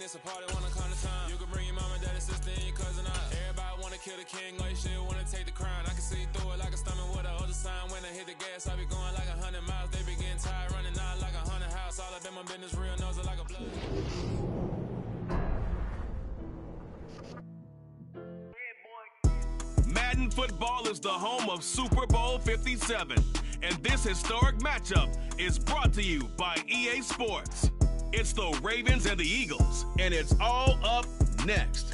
it's a party when I come to town. You can bring your mama, daddy, sister, and your cousin out. Everybody wanna kill the king, like shit, wanna take the crown. I can see through it like a stomach with a other sign. When I hit the gas, I be going like 100 miles. They be getting tired, running out like 100 house. All up in my business, real nose like a blood. Madden football is the home of Super Bowl 57, and this historic matchup is brought to you by EA Sports. It's the Ravens and the Eagles, and it's all up next.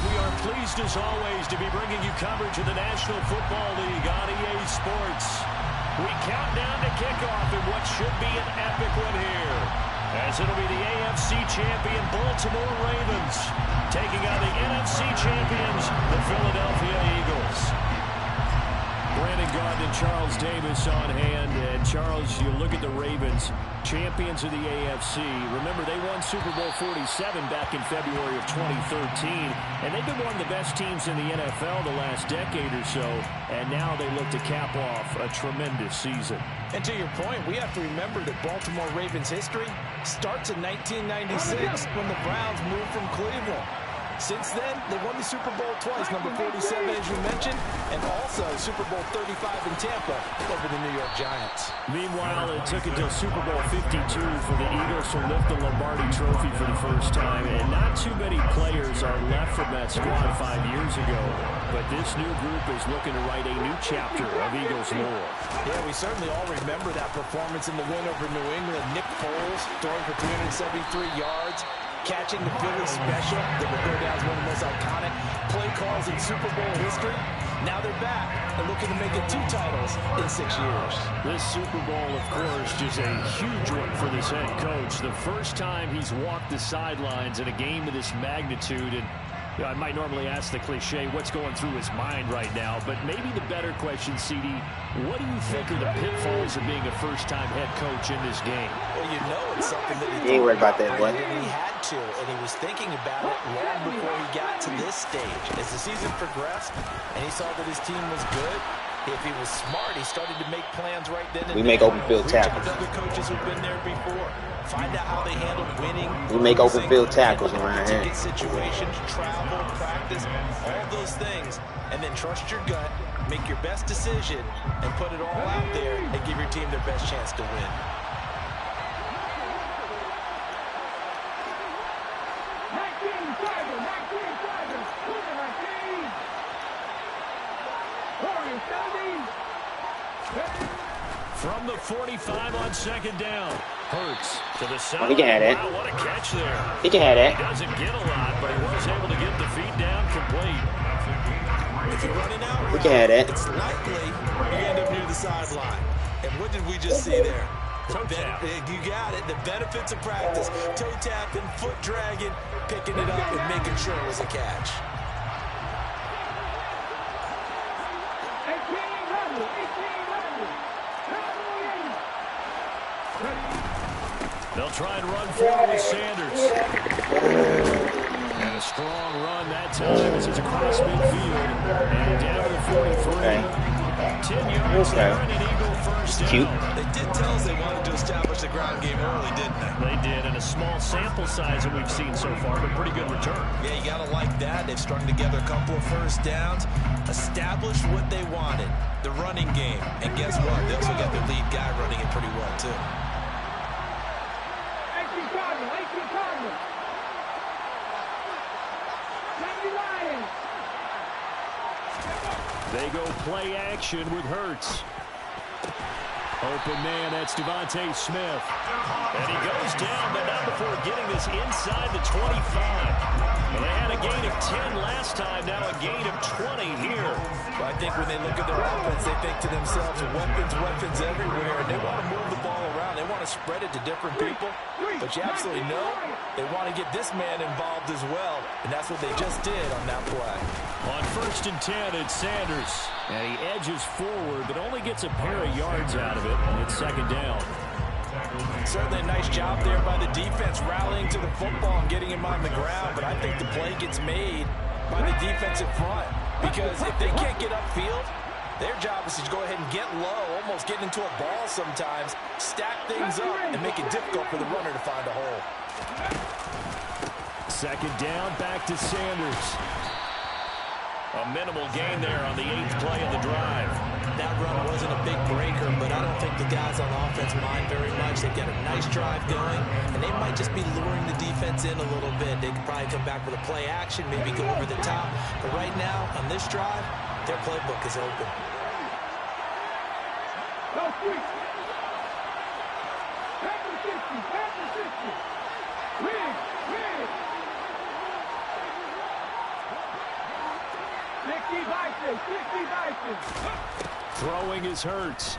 We are pleased, as always, to be bringing you coverage of the National Football League on EA Sports. We count down to kickoff in what should be an epic one here, as it'll be the AFC champion Baltimore Ravens taking on the NFC champions, the Philadelphia Eagles. Brandon Gaudin and Charles Davis on hand. And Charles, you look at the Ravens, champions of the AFC. Remember, they won Super Bowl 47 back in February of 2013. And they've been one of the best teams in the NFL the last decade or so. And now they look to cap off a tremendous season. And to your point, we have to remember that Baltimore Ravens history starts in 1996 when the Browns moved from Cleveland. Since then, they won the Super Bowl twice, number 47, as you mentioned, and also Super Bowl 35 in Tampa over the New York Giants. Meanwhile, it took until Super Bowl 52 for the Eagles to lift the Lombardi Trophy for the first time, and not too many players are left from that squad 5 years ago, but this new group is looking to write a new chapter of Eagles lore. Yeah, we certainly all remember that performance in the win over New England. Nick Foles throwing for 373 yards. Catching the Philly special that will go down as one of the most iconic play calls in Super Bowl history. Now they're back and looking to make it 2 titles in 6 years. This Super Bowl, of course, just a huge one for this head coach. The first time he's walked the sidelines in a game of this magnitude. And you know, I might normally ask the cliche, what's going through his mind right now? But maybe the better question, CD, what do you think are the pitfalls of being a first-time head coach in this game? Well, you know it's something that he ain't worried about that, boy. He had to, and he was thinking about it long before he got to this stage. As the season progressed, and he saw that his team was good, if he was smart, he started to make plans right then and we make open field tackles. Other coaches who've been there before. Find out how they handle winning. We make open field tackles around here. Situations, travel, practice, all those things, and then trust your gut, make your best decision, and put it all out there and give your team their best chance to win. From the 45 on second down. Hurts to the side. He can have that. Wow, what a catch there. He can have that. He doesn't get a lot, but he was able to get the feet down complete. If you're running out, he can have that. It's likely you end up near the sideline. And what did we just see there? Toe tap. You got it. The benefits of practice. Toe tapping, foot dragging, picking it up, and making sure it was a catch. They'll try and run forward with Sanders. And a strong run that time as it's across midfield. And down to the 43. Okay. 10 yards there and an Eagle first down. Cute. They did tell us they wanted to establish the ground game early, didn't they? They did, and a small sample size that we've seen so far, but pretty good return. Yeah, you got to like that. They've strung together a couple of first downs, established what they wanted, the running game. And guess what? They also got their lead guy running it pretty well, too. They go play action with Hurts. Open man, that's Devontae Smith. And he goes down, but not before getting this inside the 25. Well, they had a gain of 10 last time, now a gain of 20 here. Well, I think when they look at their offense, they think to themselves, weapons everywhere, and they want to move the ball around. They want to spread it to different people, but you absolutely know they want to get this man involved as well, and that's what they just did on that play. On 1st and 10, it's Sanders. And he edges forward, but only gets a pair of yards out of it, and it's second down. Certainly a nice job there by the defense, rallying to the football and getting him on the ground, but I think the play gets made by the defensive front, because if they can't get upfield, Their job is to go ahead and get low, almost get into a ball sometimes, stack things up, and make it difficult for the runner to find a hole. Second down, back to Sanders. A minimal gain there on the 8th play of the drive. That run wasn't a big breaker, but I don't think the guys on offense mind very much. They've got a nice drive going, and they might just be luring the defense in a little bit. They could probably come back with a play action, maybe go over the top. But right now, on this drive, their playbook is open. Throwing is Hurts.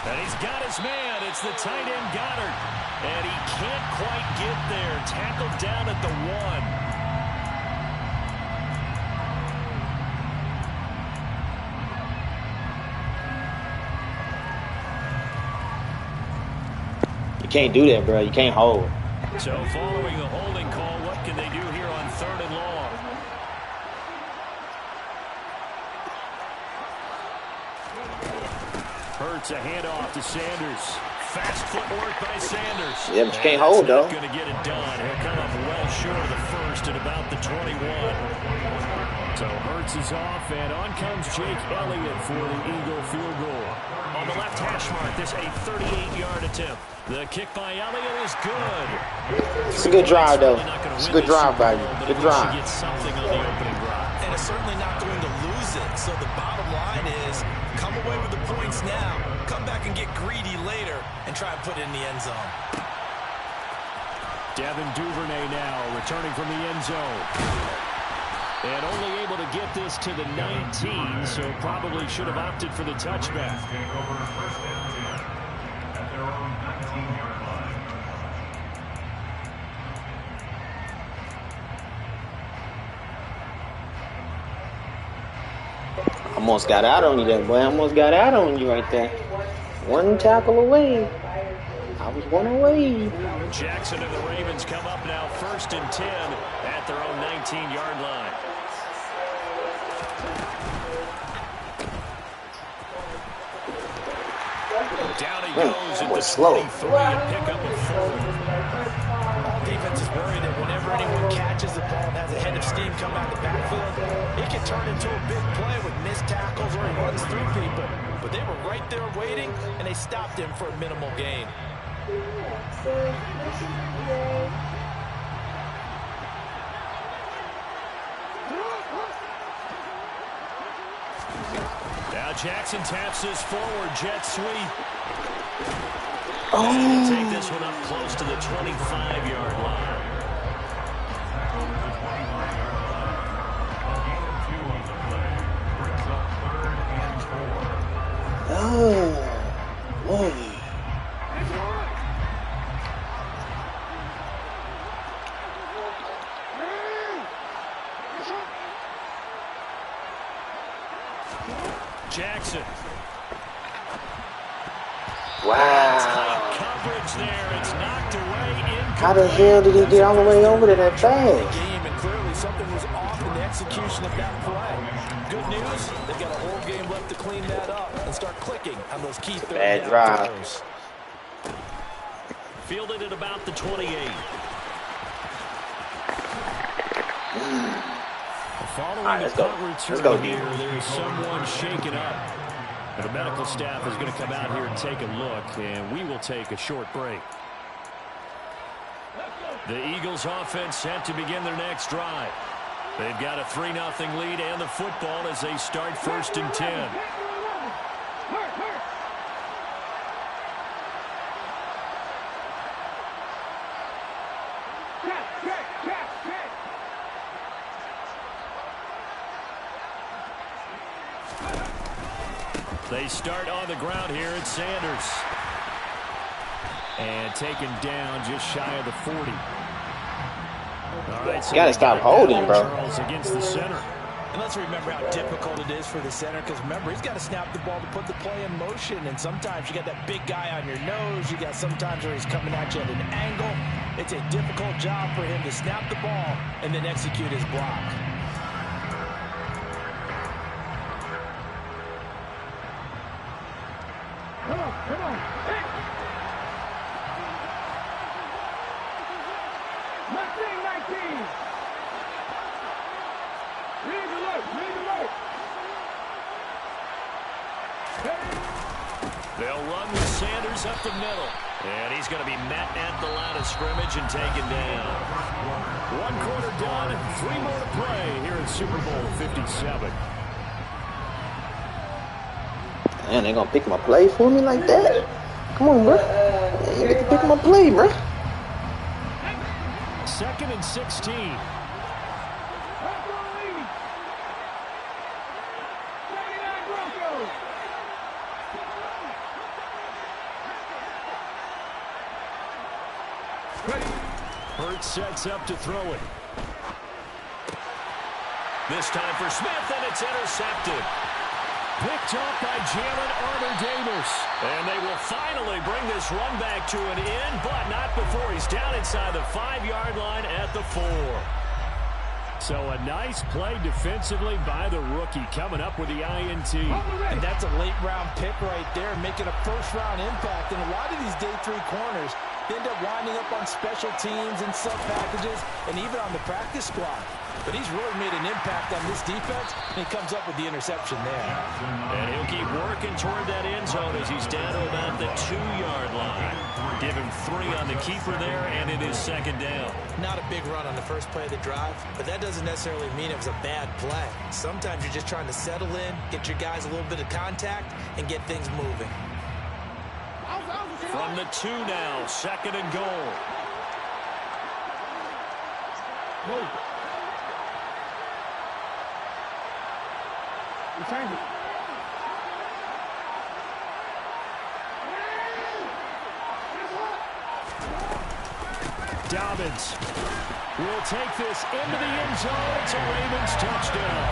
And he's got his man. It's the tight end Goddard. And he can't quite get there. Tackled down at the 1. You can't do that, bro. You can't hold. So following the holding call, what can they do here on 3rd and long? Hurts a handoff to Sanders. Fast footwork by Sanders. Yeah, but you can't hold, though. Going to get it done. He'll come up well short of the first at about the 21. So Hurts is off, and on comes Jake Elliott for the Eagle field goal. On the left hash mark, this a 38-yard attempt. The kick by Elliott is good. It's a good drive, though. It's a good drive by you. Good drive. Get something on the opening drive. And it's certainly not going to lose it. So the bottom line is, come away with the points now, come back and get greedy later, and try and put it in the end zone. Devin Duvernay now returning from the end zone. And only able to get this to the 19, so probably should have opted for the touchback. Almost got out on you there, boy. Almost got out on you right there. One tackle away. I was one away. Jackson and the Ravens come up now 1st and 10 at their own 19-yard line. Down he goes at the 23 and pick up a 4. Defense is worried that whenever anyone catches the ball and has a head of steam come out of the backfield, it can turn into a big play with missed tackles or he runs through people. But they were right there waiting, and they stopped him for a minimal gain. Now Jackson taps this forward jet sweep. Oh. And take this one up close to the 25-yard line. Oh, boy. Jackson. Wow. Tight coverage there. It's knocked away. How the hell did he get all the way over to that fast? Game, and clearly something was off in the execution of that play. Good news, they've got a whole game left to clean that up and start clicking on those key third Bad down drive. throws. Fielded at about the 28. Following right, let's the go. punt return Let's go, here, D. there's someone shaken up. And the medical staff is going to come out here and take a look, and we will take a short break. The Eagles offense set to begin their next drive. They've got a 3-0 lead and the football as they start 1st and 10. They start on the ground here at Sanders. And taken down just shy of the 40. All right, so You gotta stop holding, bro. Charles against the center. And let's remember how difficult it is for the center, because remember, he's got to snap the ball to put the play in motion, and sometimes you got that big guy on your nose. You got sometimes where he's coming at you at an angle. It's a difficult job for him to snap the ball and then execute his block. They'll run with Sanders up the middle. And he's going to be met at the line of scrimmage and taken down. 1 quarter done, 3 more to play here in Super Bowl 57. Man, they gonna pick my play for me like that? Come on, bro. You get to pick my play, bro. 2nd and 16. Hurts sets up to throw it. This time for Smith, and it's intercepted. Picked off by Jalen Armour-Davis. And they will finally bring this run back to an end, but not before he's down inside the 5-yard line at the 4. So a nice play defensively by the rookie, coming up with the INT. And that's a late-round pick right there, making a first-round impact. And a lot of these day 3 corners end up winding up on special teams and sub packages and even on the practice squad. But he's really made an impact on this defense, and he comes up with the interception there. And he'll keep working toward that end zone as he's down to about the 2-yard line. Give him 3 on the keeper there, and it is 2nd down. Not a big run on the first play of the drive, but that doesn't necessarily mean it was a bad play. Sometimes you're just trying to settle in, get your guys a little bit of contact, and get things moving. From the 2 now, 2nd and goal. Dobbins will take this into the end zone. It's a Ravens touchdown.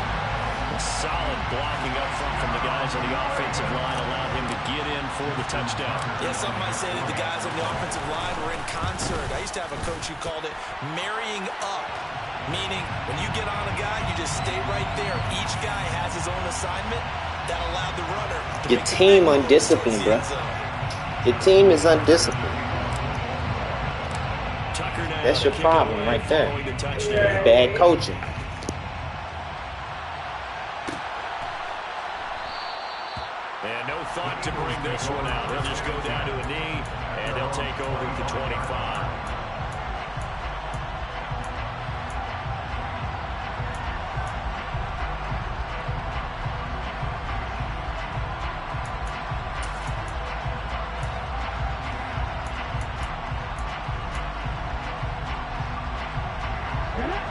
Solid blocking up front from the guys on the offensive line allowed him to get in for the touchdown. Yeah, some might say that the guys on the offensive line were in concert. I used to have a coach who called it marrying up, meaning when you get on a guy, you just stay right there. Each guy has his own assignment. That allowed the runner to Your team undisciplined, bro. Your team is undisciplined. That's your problem right there. Bad coaching. And no thought to bring this one out. He'll just go down to a knee, and he'll take over at the 25.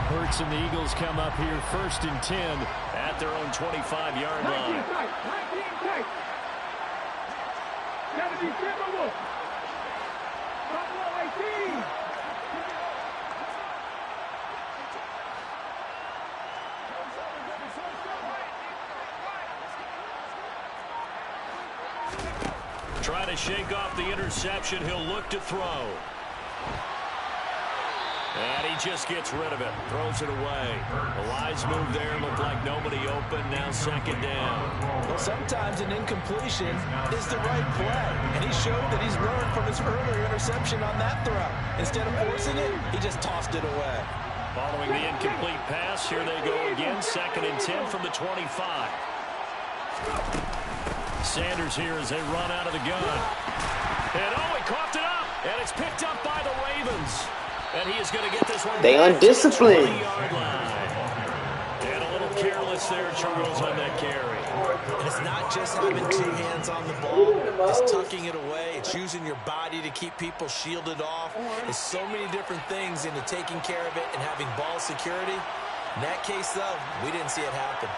Hurts and the Eagles come up here 1st and 10 at their own 25-yard line. Trying to shake off the interception. He'll look to throw. And he just gets rid of it. Throws it away. A wise move there. Looked like nobody open. Now 2nd down. Well, sometimes an incompletion is the right play. And he showed that he's learned from his earlier interception on that throw. Instead of forcing it, he just tossed it away. Following the incomplete pass, here they go again. 2nd and 10 from the 25. Sanders here as they run out of the gun. And he coughed it up. And it's picked up by the Ravens. And he is going to get this one. They undisciplined. And a little careless there, Charles, on that carry. And it's not just having 2 hands on the ball. It's tucking it away. It's using your body to keep people shielded off. There's so many different things into taking care of it and having ball security. In that case, though, we didn't see it happen.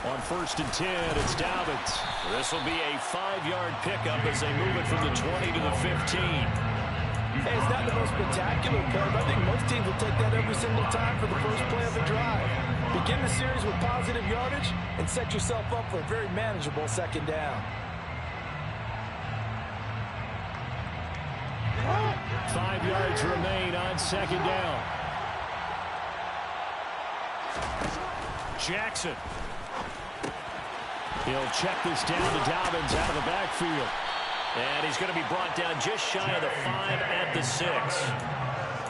On 1st and 10, it's Dobbins. This will be a 5-yard pickup as they move it from the 20 to the 15. Hey, it's not the most spectacular play, but I think most teams will take that every single time for the first play of the drive. Begin the series with positive yardage and set yourself up for a very manageable 2nd down. 5 yards remain on 2nd down. Jackson He'll check this down to Dobbins out of the backfield. And he's going to be brought down just shy of the 5 at the 6.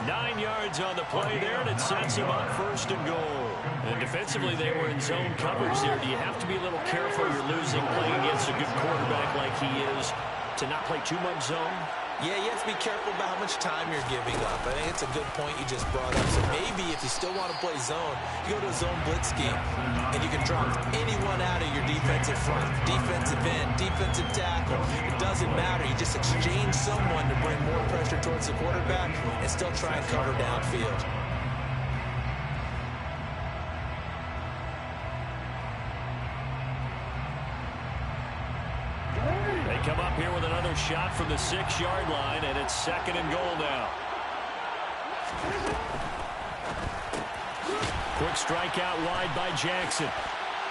9 yards on the play there, and it sets him up 1st and goal. And defensively, they were in zone coverage there. Do you have to be a little careful? You're losing playing against a good quarterback like he is to not play too much zone? Yeah, you have to be careful about how much time you're giving up. I think it's a good point you just brought up. So maybe if you still want to play zone, you go to a zone blitz scheme, and you can drop anyone out of your defensive front, defensive end, defensive tackle. It doesn't matter. You just exchange someone to bring more pressure towards the quarterback and still try and cover downfield. Come up here with another shot from the 6-yard line, and it's 2nd and goal now. Quick strike out wide by Jackson.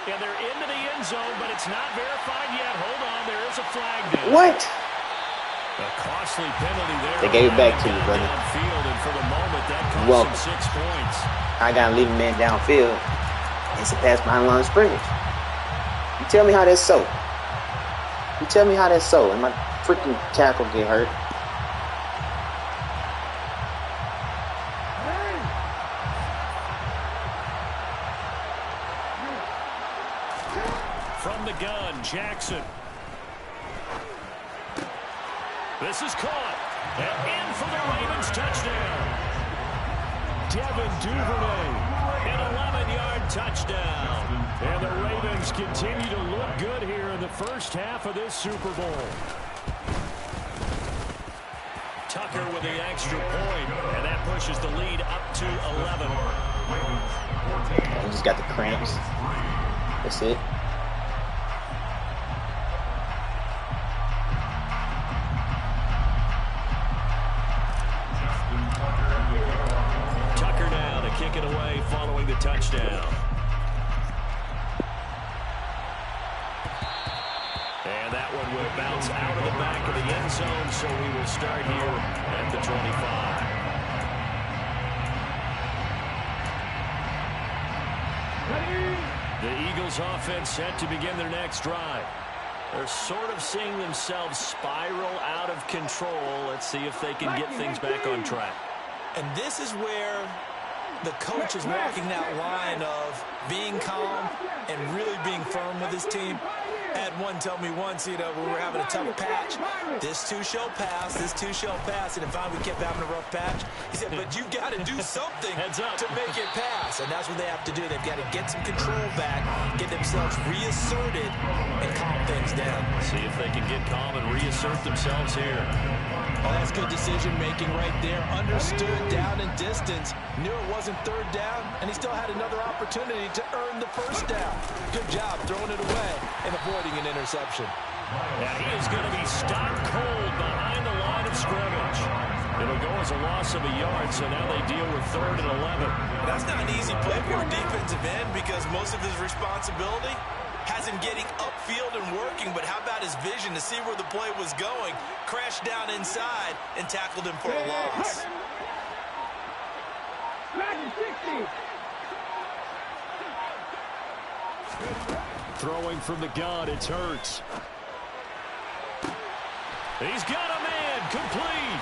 And they're into the end zone, but it's not verified yet. Hold on, there is a flag down. What? A costly penalty there. They gave it back to you, brother. Downfield, and for the moment, that cost him 6 points. I got to leave a man downfield. It's a pass behind the line of scrimmage. You tell me how that's so. You tell me how that's so, and my freaking tackle get hurt. From the gun, Jackson. This is caught. And in for the Ravens touchdown. Devin Duvernay, an 11-yard touchdown. And the Ravens continue to look good here in the first half of this Super Bowl. Tucker with the extra point, and that pushes the lead up to 11. I just got the cramps. That's it. Tucker now to kick it away following the touchdown. And that one will bounce out of the back of the end zone, so we will start here at the 25. The Eagles offense set to begin their next drive. They're sort of seeing themselves spiral out of control. Let's see if they can get things back on track. And this is where the coach is walking that line of being calm and really being firm with his team. Had one tell me once, you know, we were having a tough patch. This too shall pass. This too shall pass. And if we kept having a rough patch, he said, but you've got to do something to make it pass. And that's what they have to do. They've got to get some control back, get themselves reasserted, and calm things down. See if they can get calm and reassert themselves here. Oh, that's good decision-making right there. Understood down and distance. Knew it wasn't third down, and he still had another opportunity to earn the first down. Good job throwing it away and avoiding an interception. Now he is going to be stopped cold behind the line of scrimmage. It'll go as a loss of a yard, so now they deal with 3rd and 11. That's not an easy play for a defensive end because most of his responsibility has him getting upfield and working, but how about his vision to see where the play was going, crashed down inside, and tackled him for a loss. Throwing from the gun, it's Hurts. He's got a man, complete.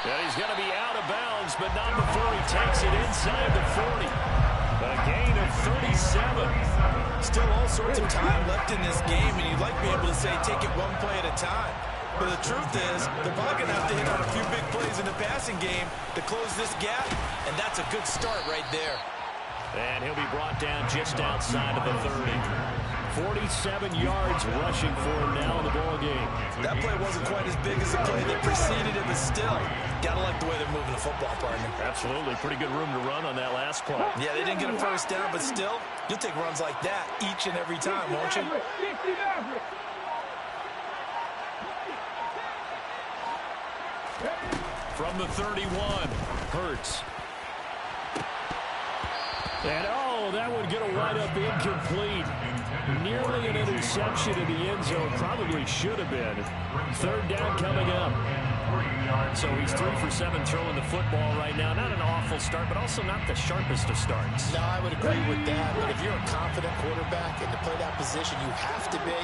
And he's going to be out of bounds, but not before he takes it inside the 40. A gain of 37. Still all sorts of time left in this game, and you'd like to be able to say take it one play at a time. But the truth is, they're probably going to have to hit on a few big plays in the passing game to close this gap, and that's a good start right there. And he'll be brought down just outside of the 30. 47 yards rushing for him now in the ball game. That play wasn't quite as big as the play that preceded it, but still, gotta like the way they're moving the football, partner. Absolutely. Pretty good room to run on that last play. Yeah, they didn't get a first down, but still, you'll take runs like that each and every time, won't you? From the 31, Hurts. And, oh, that would get a wide-up incomplete. Nearly an interception in the end zone. Probably should have been. Third down coming up. So he's 3 for 7 throwing the football right now. Not an awful start, but also not the sharpest of starts. No, I would agree with that. But if you're a confident quarterback and to play that position, you have to be.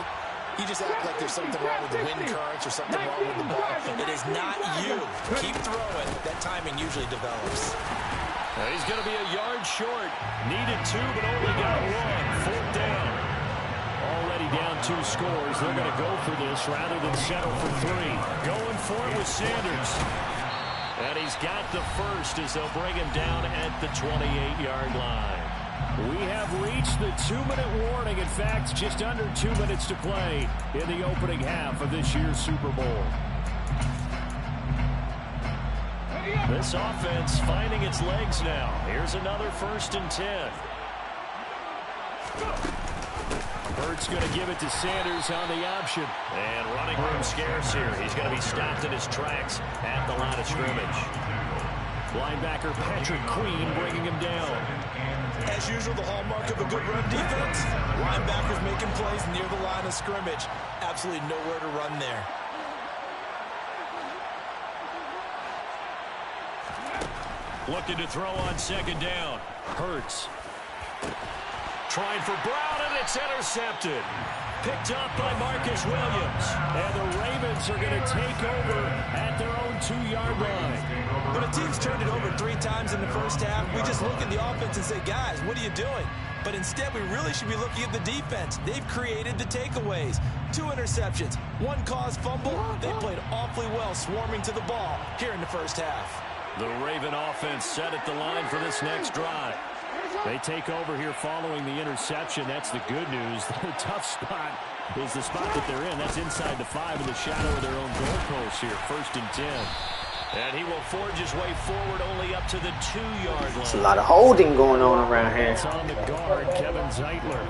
You just act like there's something wrong with the wind currents or something wrong with the ball. It is not you. Keep throwing. That timing usually develops. He's going to be a yard short. Needed 2, but only got 1. Fourth down. Already down 2 scores. They're going to go for this rather than settle for 3. Going for it with Sanders. And he's got the first as they'll bring him down at the 28-yard line. We have reached the 2-minute warning. In fact, just under 2 minutes to play in the opening half of this year's Super Bowl. This offense finding its legs now. Here's another 1st and 10. Hurts going to give it to Sanders on the option. And running room scarce here. He's going to be stopped in his tracks at the line of scrimmage. Linebacker Patrick Queen bringing him down. As usual, the hallmark of a good run defense, linebackers making plays near the line of scrimmage. Absolutely nowhere to run there. Looking to throw on 2nd down. Hurts. Trying for Brown, and it's intercepted. Picked up by Marcus Williams. And the Ravens are going to take over at their own 2-yard line. When a team's turned it over 3 times in the first half, we just look at the offense and say, guys, what are you doing? But instead, we really should be looking at the defense. They've created the takeaways. 2 interceptions, 1 caused fumble. They played awfully well swarming to the ball here in the first half. The Raven offense set at the line for this next drive. They take over here following the interception. That's the good news. The tough spot is the spot that they're in. That's inside the 5 in the shadow of their own goalpost here. 1st and 10. And he will forge his way forward only up to the 2-yard line. There's a lot of holding going on around here. It's on the guard, Kevin Zeitler.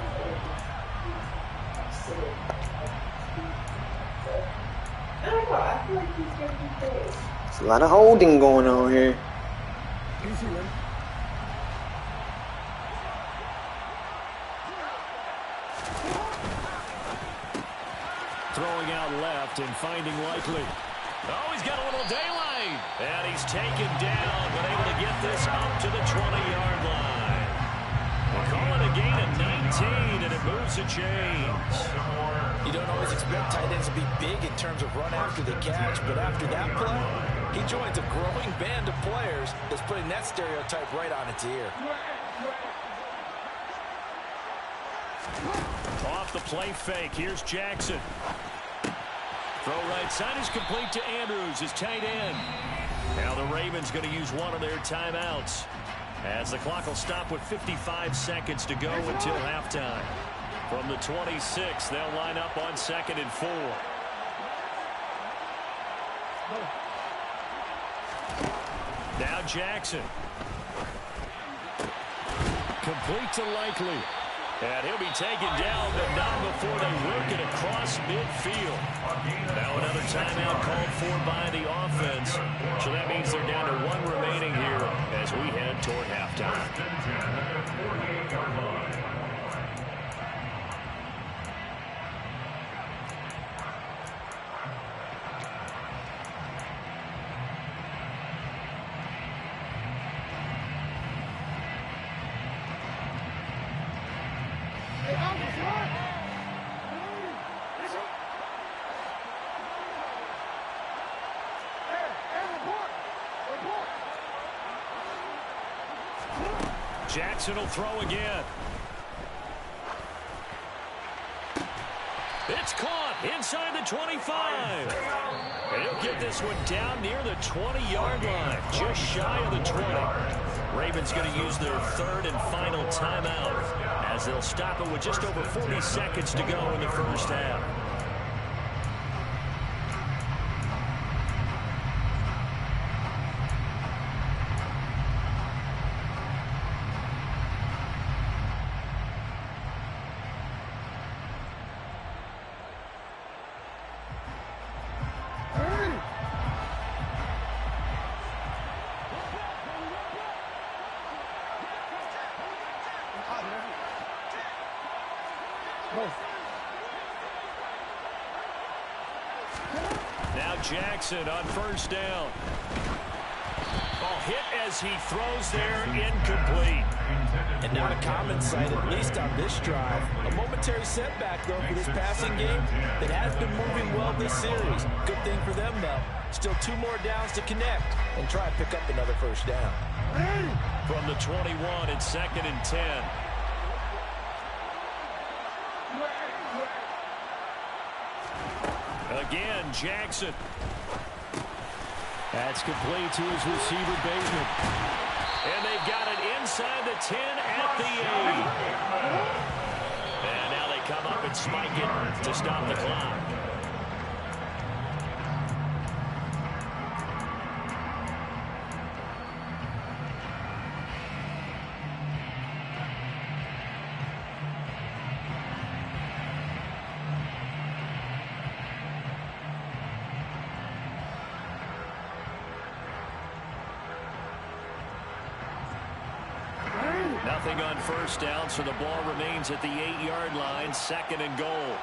There's a lot of holding going on here. Throwing out left and finding Likely. Oh, he's got a little daylight. And he's taken down, but able to get this up to the 20-yard line. We'll call it a gain of 19, and it moves the chains. You don't always expect tight ends to be big in terms of run after the catch, but after that play, he joins a growing band of players that's putting that stereotype right on its ear. Off the play fake, here's Jackson. Throw right side is complete to Andrews, his tight end. Now the Ravens going to use one of their timeouts as the clock will stop with 55 seconds to go until halftime. From the 26, they'll line up on 2nd and 4. Now Jackson. Complete to Likely. And he'll be taken down, but not before they work it across midfield. Now another timeout called for by the offense. So that means they're down to 1 remaining here as we head toward halftime. Jackson will throw again. It's caught inside the 25. And he'll get this one down near the 20-yard line, just shy of the 20. Ravens going to use their 3rd and final timeout as they'll stop it with just over 40 seconds to go in the first half. Now Jackson on first down. Ball hit as he throws there, incomplete. And not a common sight, at least on this drive. A momentary setback, though, for this passing game that has been moving well this series. Good thing for them, though. Still 2 more downs to connect and try and pick up another first down. From the 21, it's 2nd and 10. Again, Jackson. That's complete to his receiver, Bateman. And they've got it inside the 10 at the 8. And now they come up and spike it to stop the clock. Nothing on first down, so the ball remains at the 8-yard line, 2nd and goal.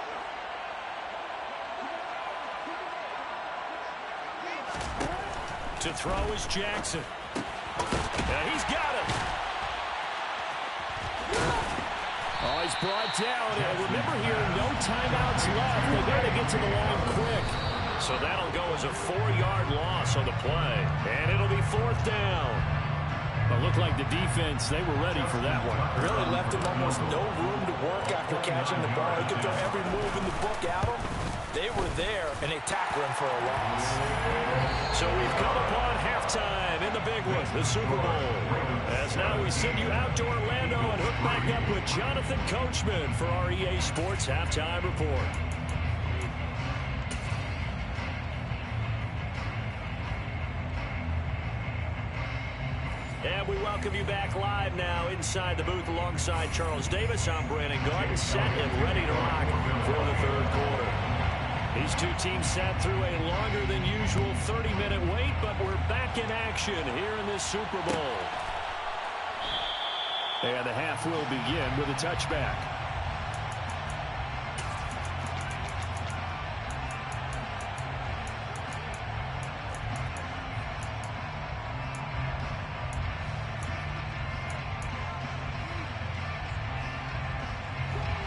To throw is Jackson. And he's got it. Oh, he's brought down. And remember here, no timeouts left. They got to get to the line quick. So that'll go as a 4-yard loss on the play. And it'll be 4th down. It looked like the defense, they were ready for that one. Really left him almost no room to work after catching the ball. He could throw every move in the book at him. They were there, and they tackled him for a loss. So we've come upon halftime in the big one, the Super Bowl. As now we send you out to Orlando and hook back up with Jonathan Coachman for our EA Sports Halftime Report. And we welcome you back live now inside the booth alongside Charles Davis. I'm Brandon Garden, set and ready to rock for the 3rd quarter. These two teams sat through a longer than usual 30-minute wait, but we're back in action here in this Super Bowl. And the half will begin with a touchback.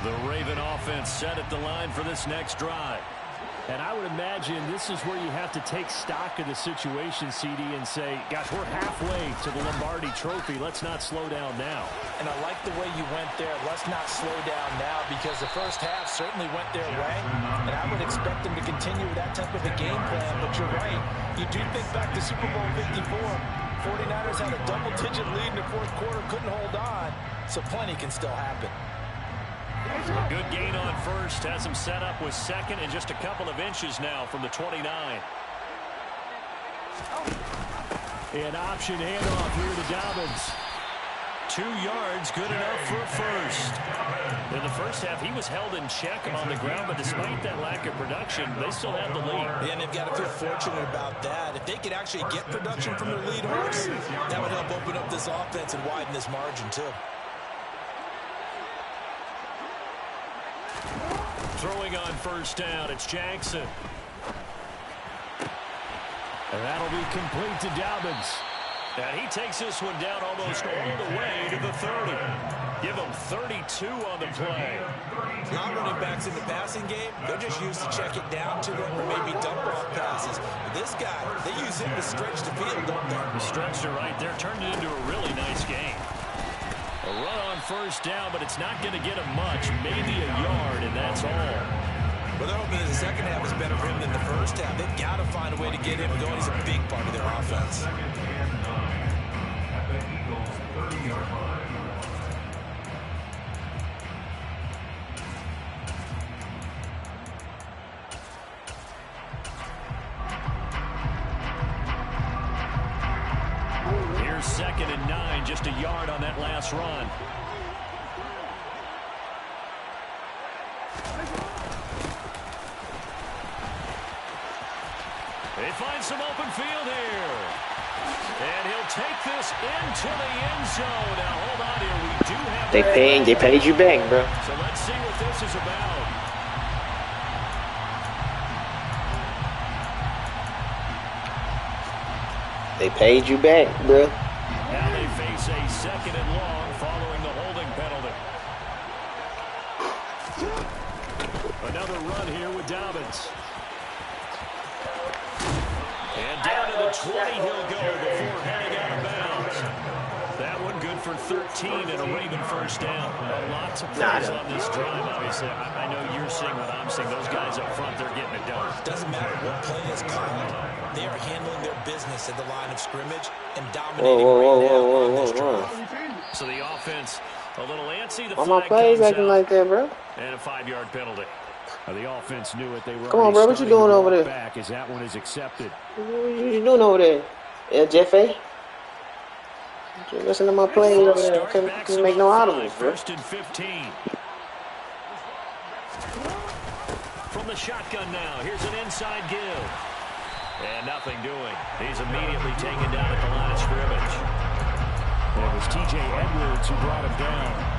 The Raven offense set at the line for this next drive. And I would imagine this is where you have to take stock of the situation, CD, and say, gosh, we're halfway to the Lombardi Trophy. Let's not slow down now. And I like the way you went there. Let's not slow down now, because the first half certainly went their way. And I would expect them to continue with that type of a game plan. But you're right. You do think back to Super Bowl 54. 49ers had a double-digit lead in the 4th quarter, couldn't hold on. So plenty can still happen. A good gain on first, has him set up with 2nd and just a couple of inches now from the 29. An option handoff here to Dobbins. 2 yards, good enough for a first. In the first half, he was held in check on the ground, but despite that lack of production, they still have the lead. Yeah, and they've got to feel fortunate about that. If they could actually get production from their lead horse, that would help open up this offense and widen this margin, too. Throwing on first down, it's Jackson. And that'll be complete to Dobbins. And he takes this one down almost all the way to the 30. Give him 32 on the play. A lot of running backs in the passing game, they're just used to check it down to them or maybe dump off passes. This guy, they use him to stretch the field, don't they? The stretcher right there turned it into a really nice game. A run on first down, but it's not going to get him much. Maybe a yard, and that's all. Well, they're hoping that the second half is better for him than the first half. They've got to find a way to get him going. He's a big part of their offense. Here's 2nd and 9, just a yard on that last run. They find some open field here. And he'll take this into the end zone. Now, hold on here. We do have... They paid you back, bro. So let's see what this is about. They paid you back, bro. Now they face a second and long following the holding penalty. Another run here with Dobbins. And down to the 20 he'll go before heading out of bounds. That one good for 13 and a Raven first down. Lots of plays on this drive, obviously. I know you're seeing what I'm seeing. Those guys up front, they're getting it done. Doesn't matter what play is called. They are handling their business at the line of scrimmage and dominating right now on this drive. So the offense a little antsy. The Why my plays acting like that, bro? And a 5-yard penalty. The offense knew it. They were. Come on, bro. What you doing over there? Back as that one is accepted. What you doing over there? Yeah, Jeffy? Listen to my plays over there. Can't make no audibles, bro. First and 15. From the shotgun now. Here's an inside give. And nothing doing. He's immediately taken down at the line of scrimmage. It was T.J. Edwards who brought him down.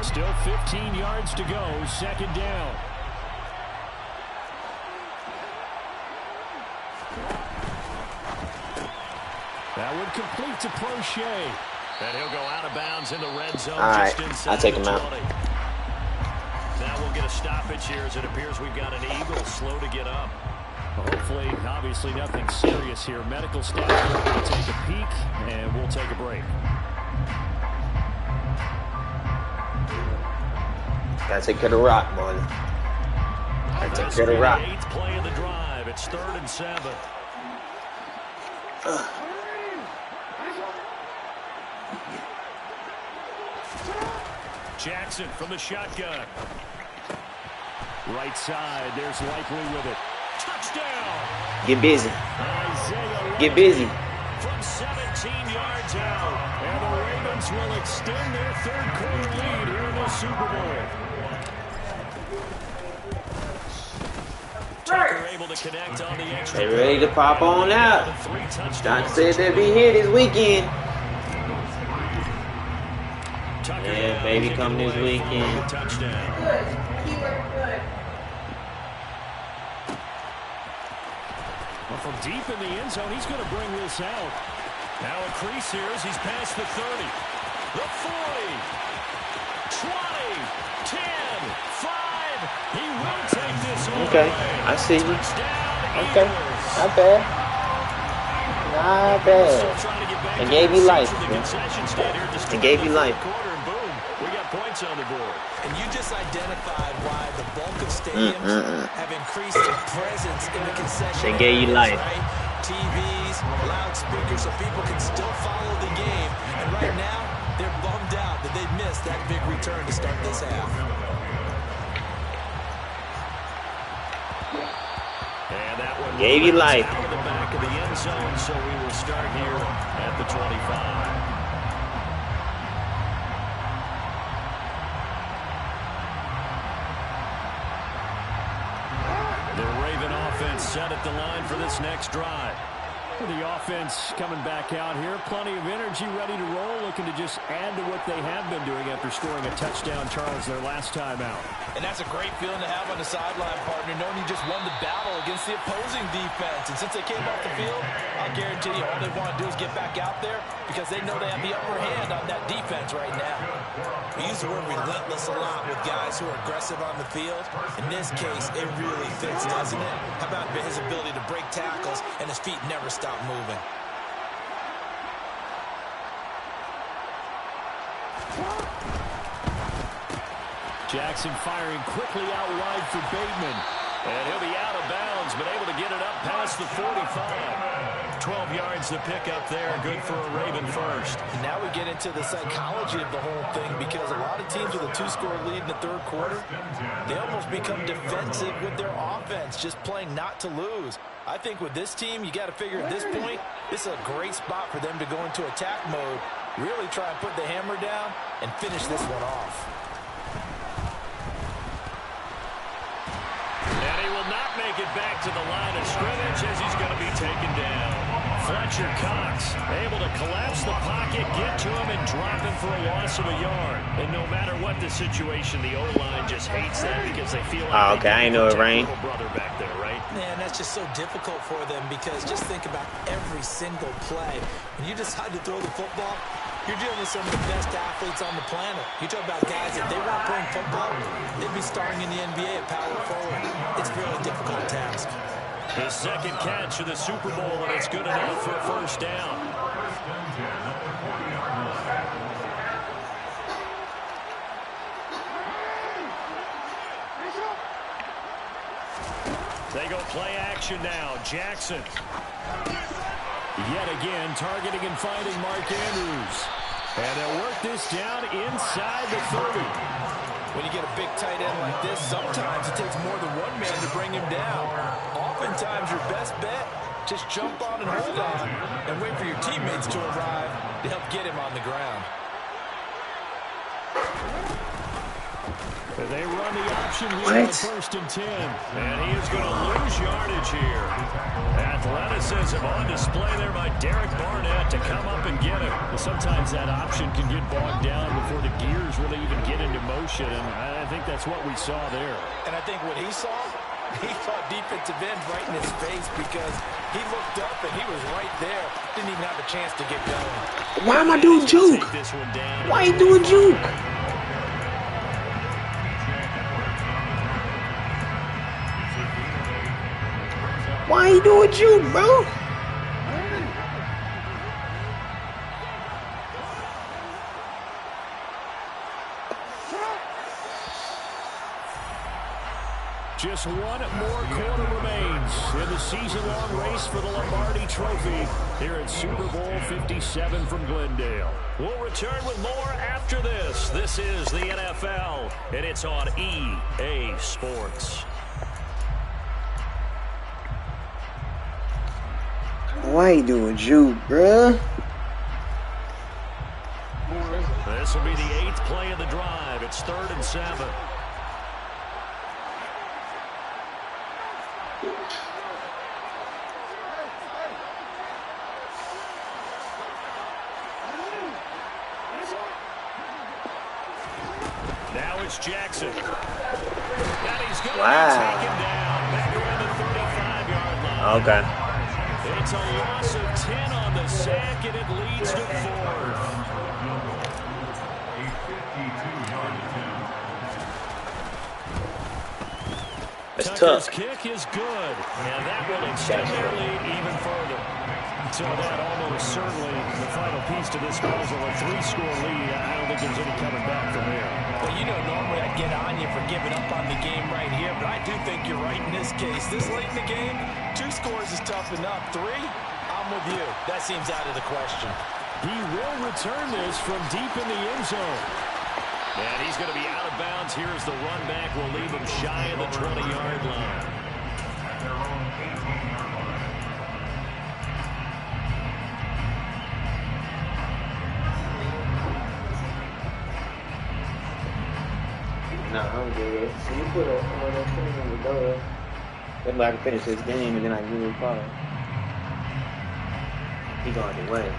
Still 15 yards to go. Second down. That would complete to Prochet. And he'll go out of bounds in the red zone. All right, I'll take him out. Now we'll get a stoppage here as it appears we've got an Eagle slow to get up. Well, hopefully, obviously nothing serious here. Medical staff will take a peek, and we'll take a break. Gotta take care of the rock, man. Gotta take care of the rock. 8th play of the drive. It's 3rd and 7. Jackson from the shotgun. Right side. There's Likely with it. Touchdown. Get busy. Get busy. From 17 yards out. And the Ravens will extend their 3rd quarter lead here in the Super Bowl. Tucker able to connect on the extra. They ready to pop on out. Don said they'll be here this weekend. Yeah, baby, come this weekend. Touchdown. Well, from deep in the end zone, he's going to bring this out. Now a crease here as he's past the 30. The 40. 20. 10. 5. He will take this all Okay, away. I see you. Touchdown, Okay, Eagles. not bad. Not bad. It gave you life, man. It gave you life. Points on the board. And you just identified why the bulk of stadiums have increased their presence in the concession. They gave you life. Right? TVs, loudspeakers, so people can still follow the game. And right now, they're bummed out that they missed that big return to start this half. And that one gave you life. Out of the back of the end zone, so we will start here at the 25. Set at the line for this next drive. The offense coming back out here. Plenty of energy, ready to roll, looking to just add to what they have been doing after scoring a touchdown, Charles, their last time out. And that's a great feeling to have on the sideline, partner, knowing you just won the battle against the opposing defense. And since they came off the field, I'll guarantee you all they want to do is get back out there because they know they have the upper hand on that defense right now. We use the word relentless a lot with guys who are aggressive on the field. In this case, it really fits, doesn't it? How about his ability to break tackles and his feet never stop moving? Jackson firing quickly out wide for Bateman. And he'll be out of bounds, but able to get it up past the 45. 12 yards to pick up there. Good for a Raven first. And now we get into the psychology of the whole thing because a lot of teams with a 2-score lead in the 3rd quarter, they almost become defensive with their offense, just playing not to lose. I think with this team, you got to figure at this point, this is a great spot for them to go into attack mode Really try and put the hammer down and finish this one off. And he will not make it back to the line of scrimmage as he's going to be taken down. Fletcher Cox able to collapse the pocket, get to him, and drop him for a loss of a yard. And no matter what the situation, the O-line just hates that because they feel like okay, I know it, Rain. Brother back there, right? Man, that's just so difficult for them because just think about every single play. When you decide to throw the football, you're dealing with some of the best athletes on the planet. You talk about guys, if they weren't playing football, they'd be starting in the NBA at power forward. It's a really difficult task. His second catch of the Super Bowl, and it's good enough for a first down. They go play action now. Jackson. Yet again, targeting and finding Mark Andrews. And they'll work this down inside the 30. When you get a big tight end like this, sometimes it takes more than one man to bring him down. Oftentimes, your best bet, just jump on and hold on and wait for your teammates to arrive to help get him on the ground. They run the option here on 1st and 10. And he is going to lose yardage here. Athleticism on display there by Derek Barnett to come up and get him. Sometimes that option can get bogged down before the gears really even get into motion, and I think that's what we saw there. And I think what he saw defensive end right in his face because he looked up and he was right there. Didn't even have a chance to get going. Why am I doing juke? Why you doing juke? Why you doing juke, bro? Just one more quarter remains in the season-long race for the Lombardi Trophy here at Super Bowl 57 from Glendale. We'll return with more after this. This is the NFL, and it's on EA Sports. Why you doing juke, bruh? This will be the 8th play of the drive. It's 3rd and 7. Now it's Jackson. And he's going to be taken down back around the 35-yard line. Okay. It's a loss of 10 on the sack, and it leads to 4th. That's Tucker's tough. kick is good, and that will extend their lead even further. So that almost certainly the final piece to this puzzle, a 3-score lead. I don't think there's any coming back from there. Well, you know, normally I'd get on you for giving up on the game right here, but I do think you're right in this case. This late in the game, 2 scores is tough enough. 3, I'm with you. That seems out of the question. He will return this from deep in the end zone. And he's going to be out of bounds here as the run back will leave him shy of the 20-yard line. No, I'm good. So you put a thing in the door. That way I can finish this game and then I can really follow. He going the way.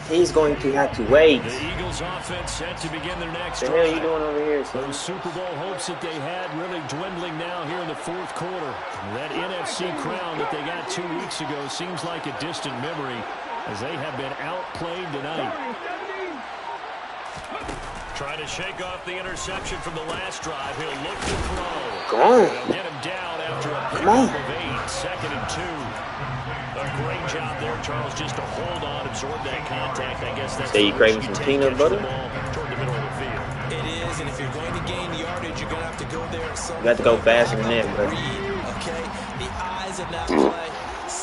He's going to have to wait. The Eagles offense set to begin their next drive. What the hell are you doing over here, son? Those Super Bowl hopes that they had really dwindling now here in the 4th quarter. That NFC crown that they got 2 weeks ago seems like a distant memory as they have been outplayed tonight. Trying to shake off the interception from the last drive. He'll look to throw. Go on. They'll get him down after a Come on. of 8, 2nd and 2. A great job there, Charles, just to hold on, absorb that contact. I guess that's Say you craving some peanut butter? Toward the middle of the field. It is, and if you're going to gain yardage, you're going to have to go there at some You have to go faster than that, bro. Okay, the eyes of that play.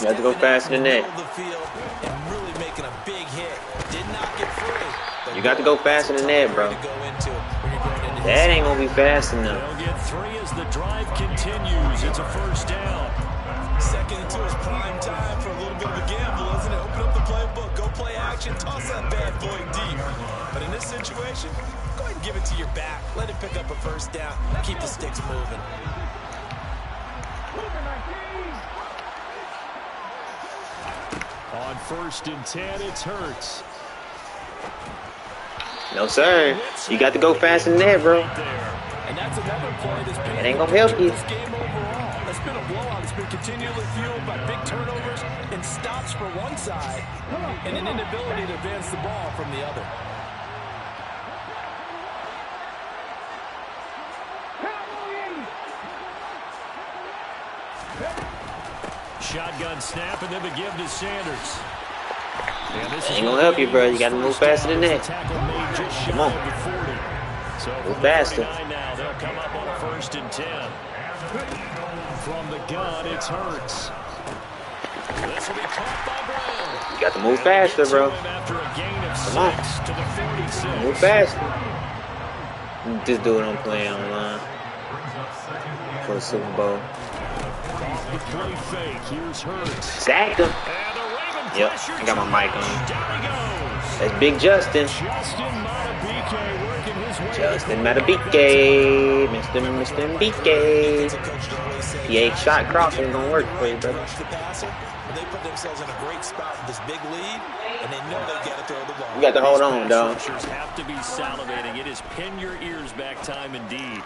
You have to go faster than that. The field and really making a big hit. Did not get free. You got to go faster than that, bro. That ain't going to be fast enough. They'll get 3 as the drive continues. It's a first down. Second into his prime time for a little bit of a gamble, isn't it? Open up the playbook, go play action, toss that bad boy deep. But in this situation, go ahead and give it to your back. Let it pick up a first down. Keep the sticks moving. On 1st and 10, it's Hurts. No, sir. You got to go faster than that, bro. And that's another play that's been It ain't gonna help you. this game overall. It's been a blowout. It's been continually fueled by big turnovers and stops for one side and an inability to advance the ball from the other. Shotgun snap, and then the give to Sanders. Ain't gonna help you, bro. You gotta move faster than that. Come on. Move faster. Now they'll come up on a 1st and 10. From the gun, it's Hurts. This will be caught by Brown. You got to move faster, bro. Come on. Move faster. Just do what I'm playing online for the Super Bowl. The play fake. Here's Hurts. Sacked him. Yep, I got my mic on. That's Big Justin. Justin Matabike. Mr. Mbike. PH shot crossing gonna work for you, brother. They put themselves in a great spot with this big lead, and they know they got to throw the ball. You got to hold on, dog. Have to be salivating. It is pin your ears back time indeed.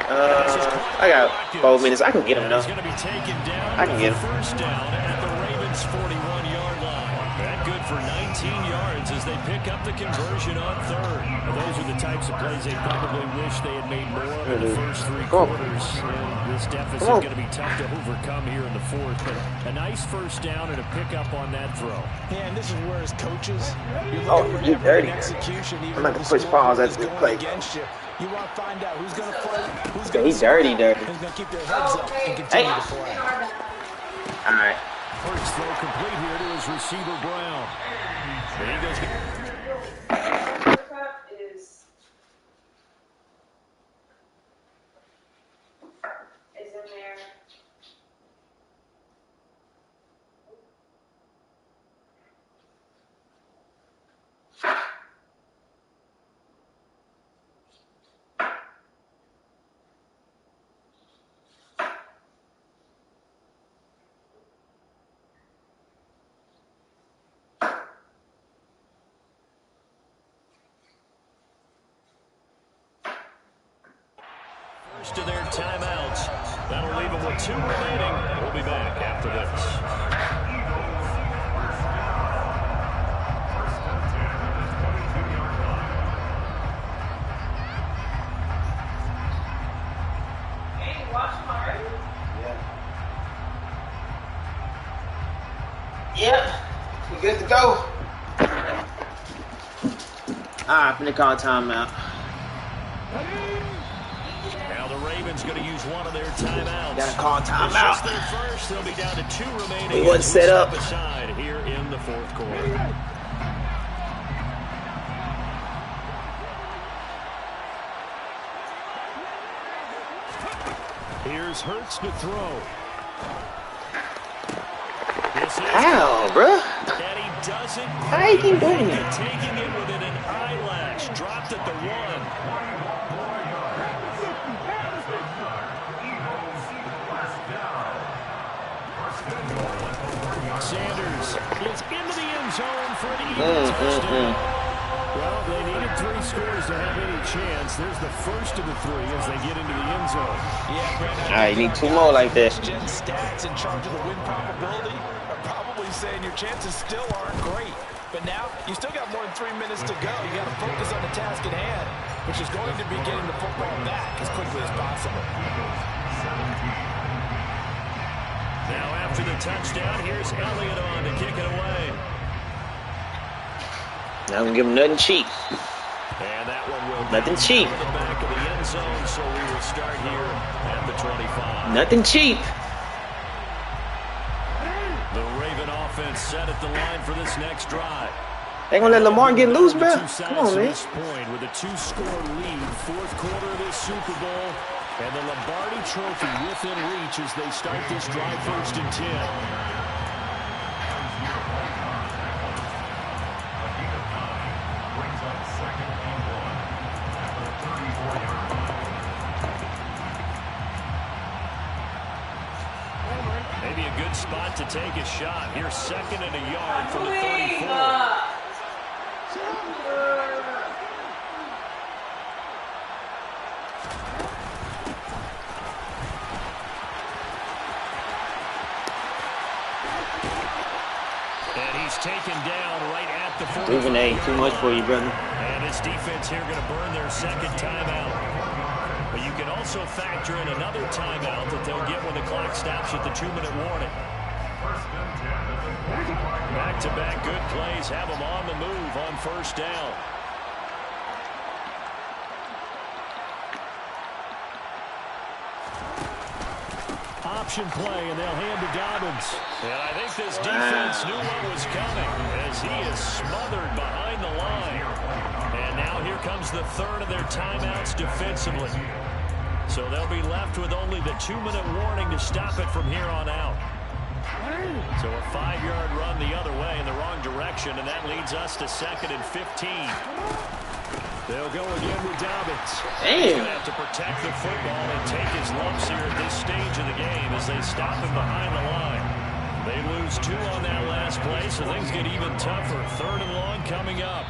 I got 4 minutes. I can get him though. I can get him. First down at the Ravens' 41-yard line. That good for 19 yards as they pick up the conversion on 3rd. Those are the types of plays they probably wish they had made more of in the first 3 quarters. And this deficit is going to be tough to overcome here in the 4th. But a nice first down and a pickup on that throw. Yeah, and this is where as coaches, you're dirty. execution, I'm about to push pause at the play. You want to find out who's going to play, who's going to He's dirty. who's going to keep their heads up and continue to play. All right. First throw complete here to his receiver, Brown. The Eagles get... is in there. To their timeouts. That'll leave them with 2 remaining. We'll be back after this. Hey, you watch them already? Yep. We good to go. I'm finna call timeout. Now the Ravens going to use one of their timeouts. Gotta call timeout. Their first, they'll be down to 2 remaining. We wasn't set up. Aside here in the 4th quarter. Here's Hurts to throw. How, bruh? And he doesn't. How you keep doing that? Taking it within an eyelash. Dropped at the 1. Sanders is into the end zone for an Eagles touchdown. Well, they needed 3 scores to have any chance. There's the first of the 3 as they get into the end zone. Yeah, Brandon. All right, you need 2 more like this. Stats in charge of the win probability are probably saying your chances still aren't great. But now, you still got more than 3 minutes to go. You got to focus on the task at hand, which is going to be getting the football back as quickly as possible. Now after the touchdown, here's Elliott on to kick it away. Not gonna give him nothing cheap. And that one will Nothing cheap. the back of the end zone, so we will start here at the 25. Nothing cheap. The Raven offense set at the line for this next drive. They gonna let Lamar get loose, bro? Come on, man. Point with a 2-score lead, 4th quarter of this Super Bowl. And the Lombardi Trophy within reach as they start this drive 1st and 10. Maybe a good spot to take a shot. Here's 2nd and a yard from the 34. And he's taken down right at the 40. Moving ain't too much for you, brother. And his defense here going to burn their 2nd timeout. But you can also factor in another timeout that they'll get when the clock stops at the 2-minute warning. Back-to-back good plays have them on the move on 1st down. Option play, and they'll hand to Dobbins. And I think this defense knew what was coming as he is smothered behind the line. And now here comes the 3rd of their timeouts defensively. So they'll be left with only the 2-minute warning to stop it from here on out. So a 5-yard run the other way in the wrong direction, and that leads us to 2nd and 15. They'll go again with Dobbins. He's going to have to protect the football and take his lumps here at this stage of the game as they stop him behind the line. They lose 2 on that last play, so things get even tougher. 3rd and long coming up.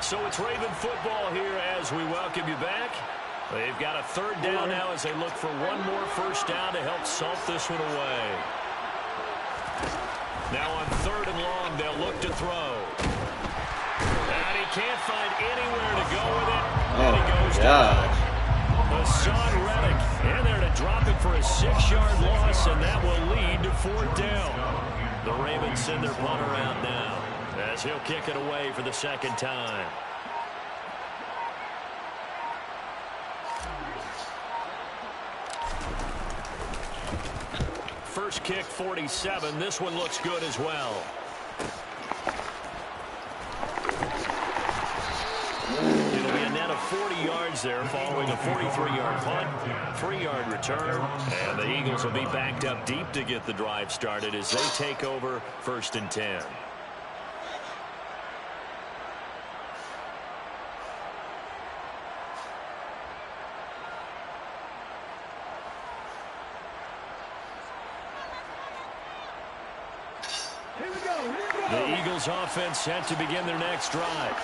So it's Raven football here as we welcome you back. They've got a 3rd down now as they look for one more 1st down to help salt this one away. Now on 3rd and long, they'll look to throw. And he can't find anywhere to go with it. And he goes down. Hassan Reddick in there to drop it for a 6-yard loss, and that will lead to 4th down. The Ravens send their punter out now as he'll kick it away for the 2nd time. First kick, 47. This one looks good as well. It'll be a net of 40 yards there following a 43-yard punt, 3-yard return, and the Eagles will be backed up deep to get the drive started as they take over 1st and 10. The Eagles offense set to begin their next drive.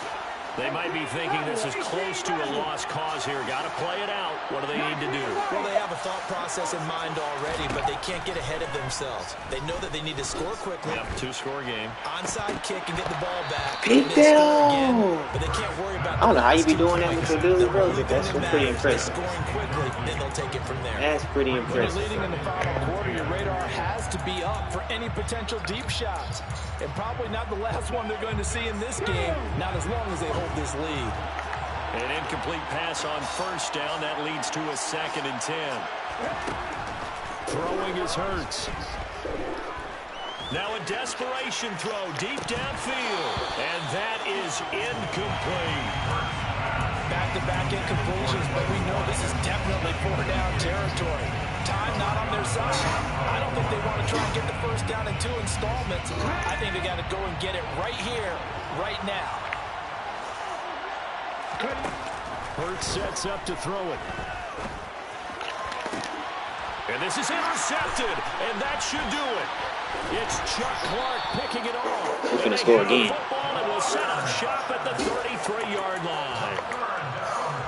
They might be thinking this is close to a lost cause here. Got to play it out. What do they need to do? Well, they have a thought process in mind already, but they can't get ahead of themselves. They know that they need to score quickly. Yep, 2-score game. Onside kick and get the ball back. Beat them. Again, but they can't worry about. I don't know how you be doing that with your dude, bro. That's pretty impressive. Scoring quickly, then they'll take it from there. That's pretty When impressive. you're leading in the final quarter, your radar has to be up for any potential deep shots. And probably not the last one they're going to see in this game, not as long as they hold this lead. An incomplete pass on 1st down. That leads to a 2nd and 10. Throwing is Hurts. Now a desperation throw deep downfield. And that is incomplete. Back-to-back incompletions, but we know this is definitely 4-down territory. Time not on their side. I don't think they want to try and get the 1st down in 2 installments. I think they got to go and get it right here, right now. Hurts sets up to throw it. And this is intercepted, and that should do it. It's Chuck Clark picking it off. We're going to score again. Football, and will set up shop at the 33-yard line.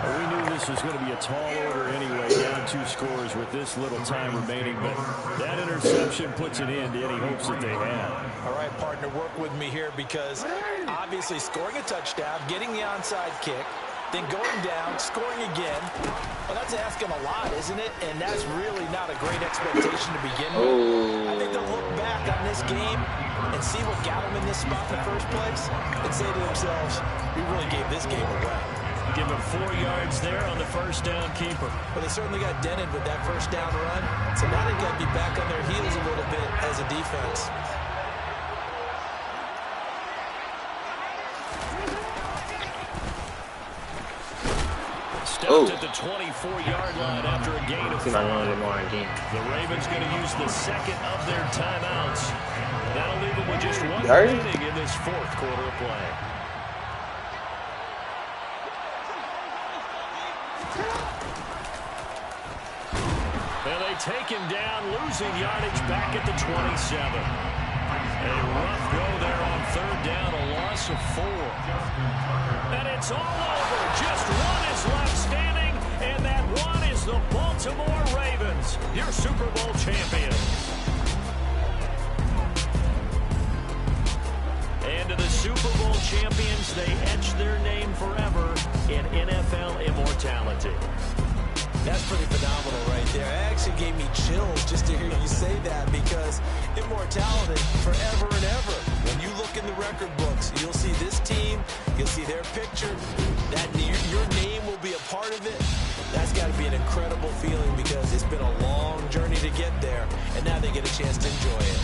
We knew this was going to be a tall order anyway, down 2 scores with this little time remaining, but that interception puts an end to any hopes that they had. All right, partner, work with me here because obviously scoring a touchdown, getting the onside kick, then going down, scoring again. Well, that's asking a lot, isn't it? And that's really not a great expectation to begin with. I think they'll look back on this game and see what got them in this spot in the first place and say to themselves, we really gave this game away. Give them 4 yards there on the 1st down keeper. Well, they certainly got dented with that 1st down run. So now they've got to be back on their heels a little bit as a defense. stopped at the 24-yard line after a gain of 5. The Ravens going to use the second of their timeouts. That'll leave them with just one remaining in this fourth quarter of play. And they take him down, losing yardage back at the 27. A rough go there on third down, a loss of 4. And it's all over. Just one is left standing, and that one is the Baltimore Ravens, your Super Bowl champions. And to the Super Bowl champions, they etch their name forever in NFL immortality. That's pretty phenomenal right there. It actually gave me chills just to hear you say that, because immortality forever and ever. When you look in the record books, you'll see this team, you'll see their picture, that your name will be a part of it. That's got to be an incredible feeling, because it's been a long journey to get there, and now they get a chance to enjoy it.